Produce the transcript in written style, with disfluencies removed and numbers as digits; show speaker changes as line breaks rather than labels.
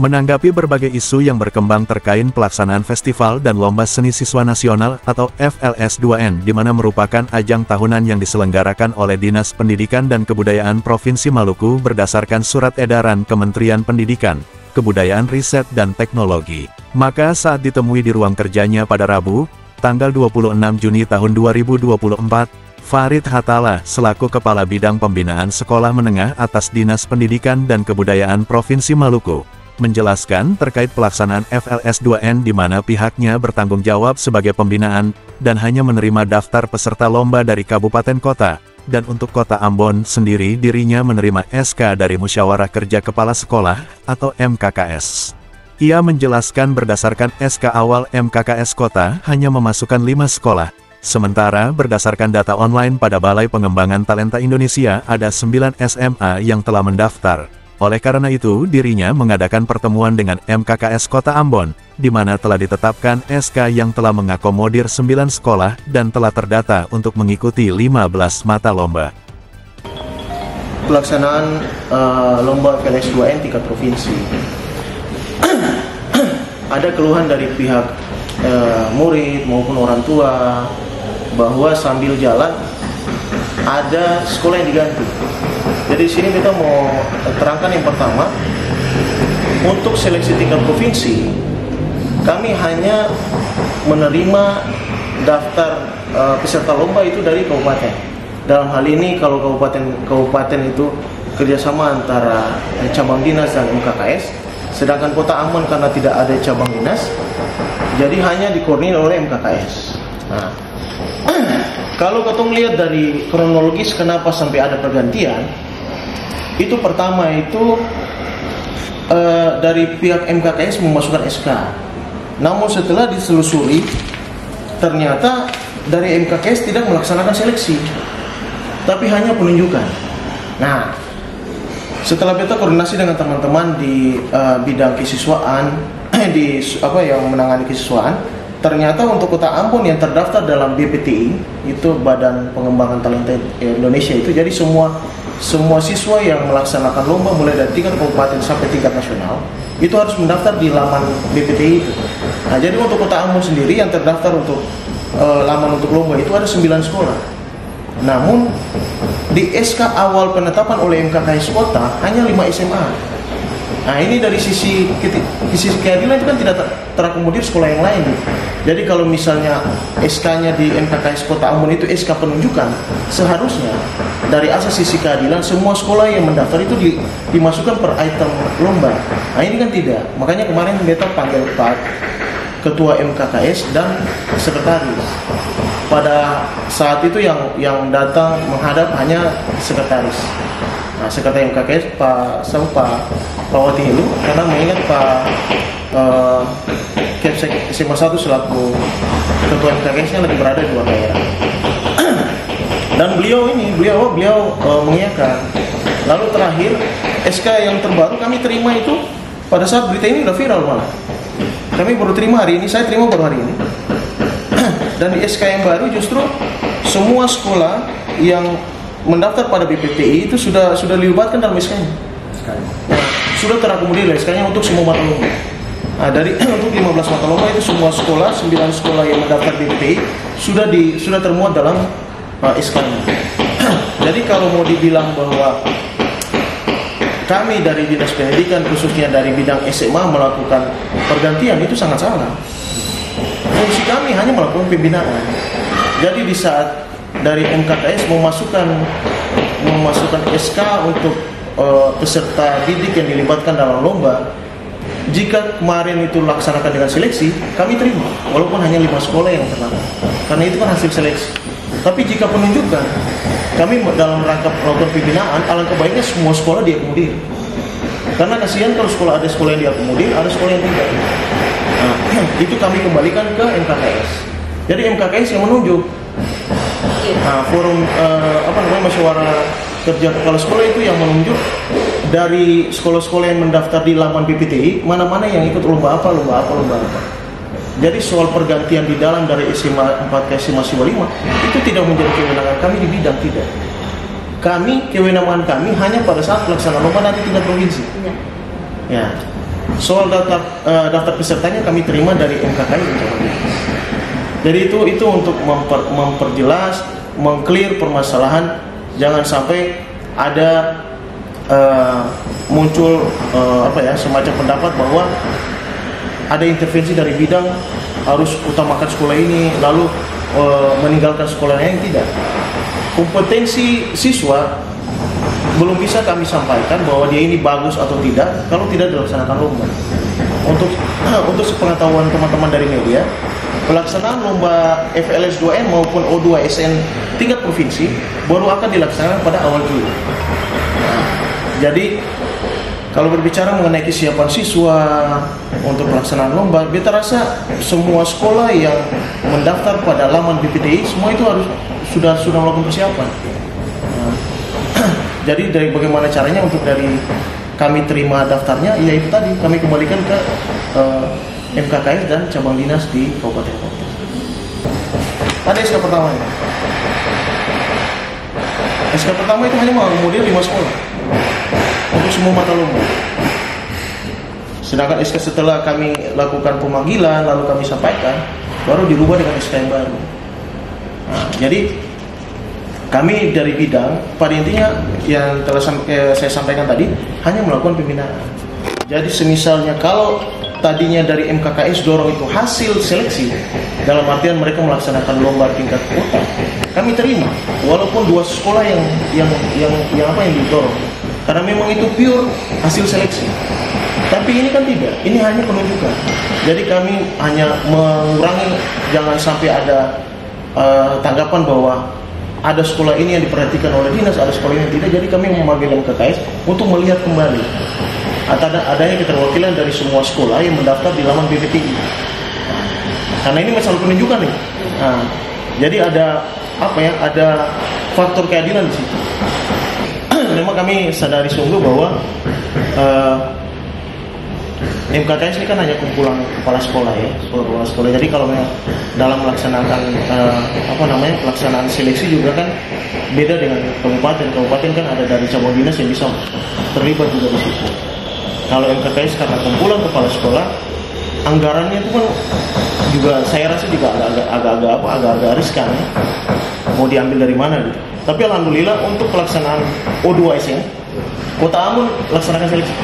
Menanggapi berbagai isu yang berkembang terkait pelaksanaan Festival dan Lomba Seni Siswa Nasional atau FLS2N, di mana merupakan ajang tahunan yang diselenggarakan oleh Dinas Pendidikan dan Kebudayaan Provinsi Maluku berdasarkan Surat Edaran Kementerian Pendidikan, Kebudayaan Riset dan Teknologi. Maka saat ditemui di ruang kerjanya pada Rabu, tanggal 26 Juni tahun 2024, Farid Hatala, selaku Kepala Bidang Pembinaan Sekolah Menengah Atas Dinas Pendidikan dan Kebudayaan Provinsi Maluku, menjelaskan terkait pelaksanaan FLS2N di mana pihaknya bertanggung jawab sebagai pembinaan, dan hanya menerima daftar peserta lomba dari kabupaten kota, dan untuk kota Ambon sendiri dirinya menerima SK dari Musyawarah Kerja Kepala Sekolah, atau MKKS. Ia menjelaskan berdasarkan SK awal MKKS Kota hanya memasukkan 5 sekolah, sementara berdasarkan data online pada Balai Pengembangan Talenta Indonesia ada 9 SMA yang telah mendaftar. Oleh karena itu, dirinya mengadakan pertemuan dengan MKKS Kota Ambon, di mana telah ditetapkan SK yang telah mengakomodir 9 sekolah dan telah terdata untuk mengikuti 15 mata lomba.
Pelaksanaan lomba FLS2N tingkat provinsi. Ada keluhan dari pihak murid maupun orang tua bahwa sambil jalan ada sekolah yang diganti. Jadi di sini kita mau terangkan yang pertama, untuk seleksi tingkat provinsi, kami hanya menerima daftar peserta lomba itu dari kabupaten. Dalam hal ini kalau kabupaten itu kerjasama antara cabang dinas dan MKKS, sedangkan Kota Ambon karena tidak ada cabang dinas, jadi hanya dikoordinir oleh MKKS. Nah, kalau kita melihat dari kronologis kenapa sampai ada pergantian, itu pertama itu dari pihak MKKS memasukkan SK. Namun setelah ditelusuri, ternyata dari MKKS tidak melaksanakan seleksi, tapi hanya penunjukan. Nah, setelah kita koordinasi dengan teman-teman di bidang kesiswaan, yang menangani kesiswaan, ternyata untuk Kota Ambon yang terdaftar dalam BPTI, itu Badan Pengembangan Talenta Indonesia itu, jadi semua siswa yang melaksanakan lomba mulai dari tingkat kabupaten sampai tingkat nasional itu harus mendaftar di laman BPTI itu. Nah, jadi untuk Kota Ambon sendiri yang terdaftar untuk laman untuk lomba itu ada 9 sekolah. Namun di SK awal penetapan oleh MKKS Kota hanya 5 SMA. Nah, ini dari sisi keadilan itu kan tidak terakomodir sekolah yang lain. Jadi kalau misalnya SK-nya di MKKS Kota Ambon itu SK penunjukan, seharusnya dari asas sisi keadilan semua sekolah yang mendaftar itu dimasukkan per item lomba. Nah, ini kan tidak. Makanya kemarin kita panggil Pak Ketua MKKS dan Sekretaris. Pada saat itu yang datang menghadap hanya Sekretaris. Nah, Sekretaris MKKS Pak Wati Helu, karena mengingat Pak Kepsek SMA 1 selaku Ketua MKKS-nya lagi berada di luar daerah. Dan beliau mengiyakan. Lalu terakhir SK yang terbaru kami terima itu pada saat berita ini udah viral malah. Kami baru terima hari ini, saya terima baru hari ini. Dan di SK yang baru justru semua sekolah yang mendaftar pada BPTI itu sudah dilibatkan dalam SK-nya. Nah, sudah terakomodir SK-nya untuk semua mata lomba. Nah, dari untuk 15 mata lomba itu semua sekolah, 9 sekolah yang mendaftar BPTI sudah termuat dalam SK-nya. Jadi kalau mau dibilang bahwa kami dari Dinas Pendidikan khususnya dari bidang SMA melakukan pergantian, itu sangat salah. Fungsi kami hanya melakukan pembinaan. Jadi di saat dari MKKS memasukkan SK untuk peserta didik yang dilibatkan dalam lomba, jika kemarin itu laksanakan dengan seleksi, kami terima, walaupun hanya 5 sekolah yang terdaftar, karena itu kan hasil seleksi. Tapi jika penunjukan, kami dalam rangka melakukan pembinaan, alangkah baiknya semua sekolah diakomodir. Karena kasihan kalau ada sekolah yang diakomodir, ada sekolah yang tidak. Nah, itu kami kembalikan ke MKKS. Jadi MKKS yang menunjuk. Nah, forum musyawarah kerja kepala sekolah itu yang menunjuk dari sekolah-sekolah yang mendaftar di laman BPTI mana-mana yang ikut lomba apa. Jadi soal pergantian di dalam dari SMA 4 ke SMA 5 itu tidak menjadi kewenangan kami di bidang, tidak. Kewenangan kami hanya pada saat pelaksanaan lomba nanti tingkat provinsi. Ya. soal daftar pesertanya kami terima dari MKKI. Jadi itu untuk memperjelas, mengclear permasalahan, jangan sampai ada muncul semacam pendapat bahwa ada intervensi dari bidang harus utamakan sekolah ini lalu meninggalkan sekolah yang tidak. Kompetensi siswa belum bisa kami sampaikan bahwa dia ini bagus atau tidak kalau tidak dilaksanakan lomba. Untuk sepengetahuan teman-teman dari media, pelaksanaan lomba FLS 2N maupun O2SN tingkat provinsi baru akan dilaksanakan pada awal Juli. Jadi kalau berbicara mengenai kesiapan siswa untuk pelaksanaan lomba, beta rasa semua sekolah yang mendaftar pada laman BPTI semua itu harus sudah melakukan persiapan. Jadi dari bagaimana caranya untuk dari kami terima daftarnya, yaitu tadi kami kembalikan ke MKKS dan cabang dinas di Kabupaten Kota. Ada SK pertamanya. SK pertama itu hanya mengakomodir 5 sekolah untuk semua mata lomba. Sedangkan SK setelah kami lakukan pemanggilan lalu kami sampaikan, baru dirubah dengan SK yang baru. Nah, jadi kami dari bidang pada intinya yang telah saya sampaikan tadi hanya melakukan pembinaan. Jadi semisalnya kalau tadinya dari MKKS dorong itu hasil seleksi, dalam artian mereka melaksanakan lomba tingkat kota, kami terima walaupun 2 sekolah yang didorong, karena memang itu pure hasil seleksi. Tapi ini kan tidak, ini hanya penunjukan. Jadi kami hanya mengurangi, jangan sampai ada tanggapan bahwa ada sekolah ini yang diperhatikan oleh dinas, ada sekolah ini yang tidak. Jadi kami memanggil MKKS untuk melihat kembali adanya keterwakilan dari semua sekolah yang mendaftar di laman BPTI. Karena ini masalah penunjukan nih. Nah, jadi ada faktor keadilan di situ. Memang kami sadari sungguh bahwa MKKS ini kan hanya kumpulan kepala sekolah ya, kepala sekolah. Jadi kalau dalam melaksanakan pelaksanaan seleksi juga kan beda dengan kabupaten. Kabupaten kan ada dari cabang dinas yang bisa terlibat juga di situ. Kalau MKKS karena kumpulan kepala sekolah, anggarannya itu kan juga saya rasa juga agak-agak riskan ya. Mau diambil dari mana gitu. Tapi alhamdulillah untuk pelaksanaan O2SN, Kota Ambon laksanakan seleksi.